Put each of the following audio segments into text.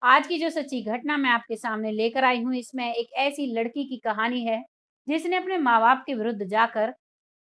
आज की जो सच्ची घटना मैं आपके सामने लेकर आई हूँ, इसमें एक ऐसी लड़की की कहानी है, जिसने अपने माँ-बाप के विरुद्ध जाकर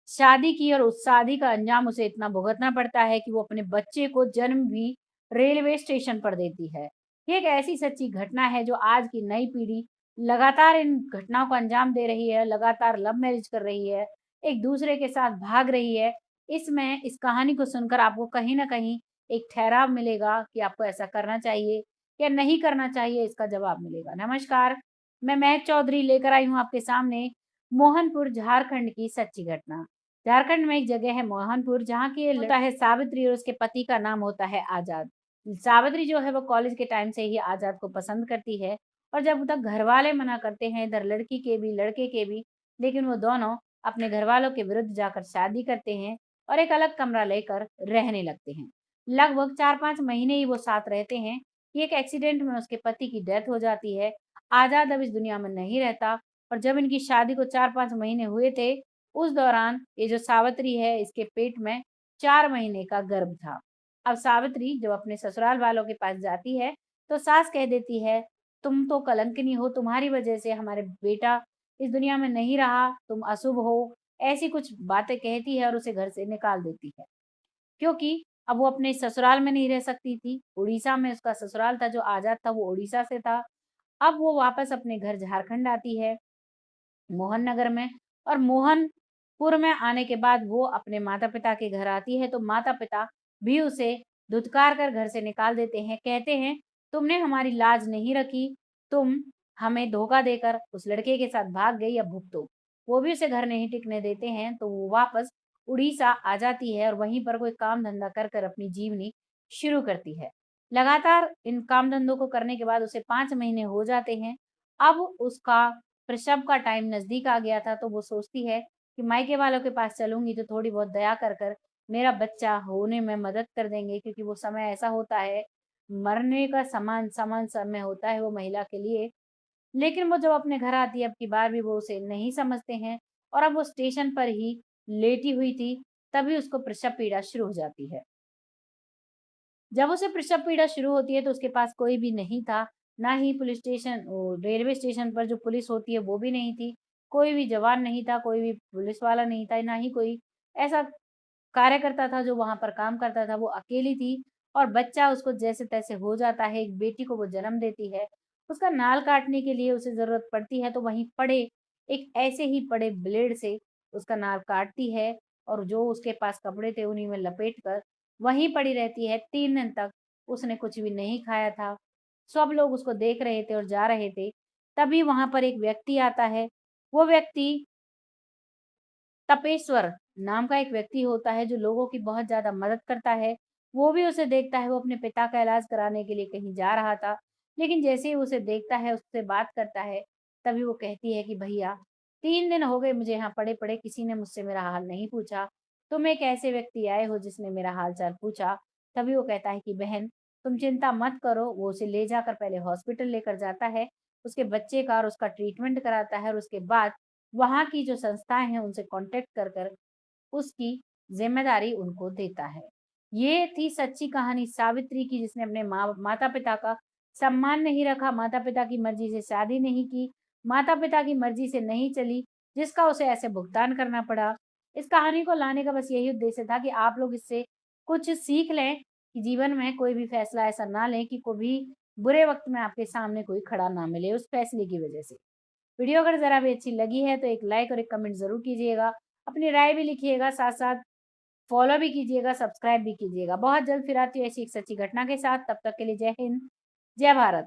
शादी की और उस शादी का अंजाम उसे इतना भुगतना पड़ता है कि वो अपने बच्चे को जन्म भी रेलवे स्टेशन पर देती है। ये एक ऐसी सच्ची घटना है जो आज की नई पीढ़ी लगातार इन घटनाओं को अंजाम दे रही है, लगातार लव मैरिज कर रही है, एक दूसरे के साथ भाग रही है। इसमें इस कहानी को सुनकर आपको कहीं न कहीं एक ठहराव मिलेगा कि आपको ऐसा करना चाहिए या नहीं करना चाहिए, इसका जवाब मिलेगा। नमस्कार, मैं महक चौधरी लेकर आई हूँ आपके सामने मोहनपुर झारखंड की सच्ची घटना। झारखंड में एक जगह है मोहनपुर, जहाँ की होता है सावित्री और उसके पति का नाम होता है आज़ाद। सावित्री जो है वो कॉलेज के टाइम से ही आज़ाद को पसंद करती है और जब तक घरवाले मना करते हैं, इधर लड़की के भी, लड़के के भी, लेकिन वो दोनों अपने घरवालों के विरुद्ध जाकर शादी करते हैं और एक अलग कमरा लेकर रहने लगते हैं। लगभग 4-5 महीने ही वो साथ रहते हैं कि एक एक्सीडेंट में उसके पति की डेथ हो जाती है। आज़ाद अब इस दुनिया में नहीं रहता और जब इनकी शादी को 4-5 महीने हुए थे, उस दौरान ये जो सावित्री है, इसके पेट में 4 महीने का गर्भ था। अब सावित्री जब अपने ससुराल वालों के पास जाती है, तो सास कह देती है, "तुम तो कलंकिनी हो, तुम्हारी वजह से हमारे बेटा इस दुनिया में नहीं रहा, तुम अशुभ हो।" ऐसी कुछ बातें कहती है और उसे घर से निकाल देती है। क्योंकि अब वो अपने ससुराल में नहीं रह सकती थी। उड़ीसा में उसका ससुराल था, जो आज़ाद था वो उड़ीसा से था। अब वो वापस अपने घर झारखंड आती है, मोहन नगर में, और मोहनपुर में आने के बाद वो अपने माता-पिता के घर आती है, तो माता-पिता भी उसे धुतकार कर घर से निकाल देते हैं। कहते हैं, "तुमने हमारी लाज नहीं रखी, तुम हमें धोखा देकर उस लड़के के साथ भाग गई, अब भुगतो।" वो भी उसे घर नहीं टिकने देते हैं, तो वो वापस उड़ीसा आ जाती है और वहीं पर कोई काम-धंधा कर कर अपनी जीवनी शुरू करती है। लगातार इन काम-धंधों को करने के बाद उसे 5 महीने हो जाते हैं। अब उसका प्रसव का टाइम नज़दीक आ गया था, तो वो सोचती है कि मायके वालों के पास चलूँगी तो थोड़ी बहुत दया कर कर मेरा बच्चा होने में मदद कर देंगे, क्योंकि वो समय ऐसा होता है, मरने का समान समान समय होता है वो महिला के लिए। लेकिन वो जब अपने घर आती है, अब की बार भी वो उसे नहीं समझते हैं और अब वो स्टेशन पर ही लेटी हुई थी, तभी उसको प्रसव पीड़ा शुरू हो जाती है। जब उसे प्रसव पीड़ा शुरू होती है तो उसके पास कोई भी नहीं था, ना ही पुलिस स्टेशन रेलवे स्टेशन पर जो पुलिस होती है वो भी नहीं थी, कोई भी जवान नहीं था, कोई भी पुलिस वाला नहीं था, ना ही कोई ऐसा कार्यकर्ता था जो वहाँ पर काम करता था, वो अकेली थी और बच्चा उसको जैसे-तैसे हो जाता है, एक बेटी को वो जन्म देती है। उसका नाल काटने के लिए उसे ज़रूरत पड़ती है, तो वहीं पड़े एक ऐसे ही पड़े ब्लेड से उसका नाल काटती है और जो उसके पास कपड़े थे उन्हीं में लपेट कर वहीं पड़ी रहती है। 3 दिन तक उसने कुछ भी नहीं खाया था। सब लोग उसको देख रहे थे और जा रहे थे। तभी वहाँ पर एक व्यक्ति आता है। वो व्यक्ति तपेश्वर नाम का एक व्यक्ति होता है जो लोगों की बहुत ज़्यादा मदद करता है। वो भी उसे देखता है, वो अपने पिता का इलाज कराने के लिए कहीं जा रहा था। लेकिन जैसे ही उसे देखता है, उससे बात करता है, तभी वो कहती है कि भैया 3 दिन हो गए मुझे यहाँ पड़े-पड़े, किसी ने मुझसे मेरा हाल नहीं पूछा। तुम एक ऐसे व्यक्ति आए हो जिसने मेरा हाल-चाल पूछा। तभी वो कहता है कि बहन तुम चिंता मत करो। वो उसे ले जाकर पहले हॉस्पिटल लेकर जाता है, उसके बच्चे का और उसका ट्रीटमेंट कराता है और उसके बाद वहाँ की जो संस्थाएँ हैं उनसे कॉन्टैक्ट कर कर उसकी ज़िम्मेदारी उनको देता है। ये थी सच्ची कहानी सावित्री की, जिसने अपने माता-पिता का सम्मान नहीं रखा, माता-पिता की मर्ज़ी से शादी नहीं की, माता-पिता की मर्ज़ी से नहीं चली, जिसका उसे ऐसे भुगतान करना पड़ा। इस कहानी को लाने का बस यही उद्देश्य था कि आप लोग इससे कुछ सीख लें कि जीवन में कोई भी फ़ैसला ऐसा ना लें कि कभी बुरे वक़्त में आपके सामने कोई खड़ा ना मिले उस फ़ैसले की वज़ह से। वीडियो अगर ज़रा भी अच्छी लगी है तो एक लाइक और एक कमेंट ज़रूर कीजिएगा। अपनी राय भी लिखिएगा, साथ-साथ फॉलो भी कीजिएगा, सब्सक्राइब भी कीजिएगा। बहुत जल्द फिर आती हूँ ऐसी एक सच्ची घटना के साथ, तब तक के लिए जय हिंद, जय भारत।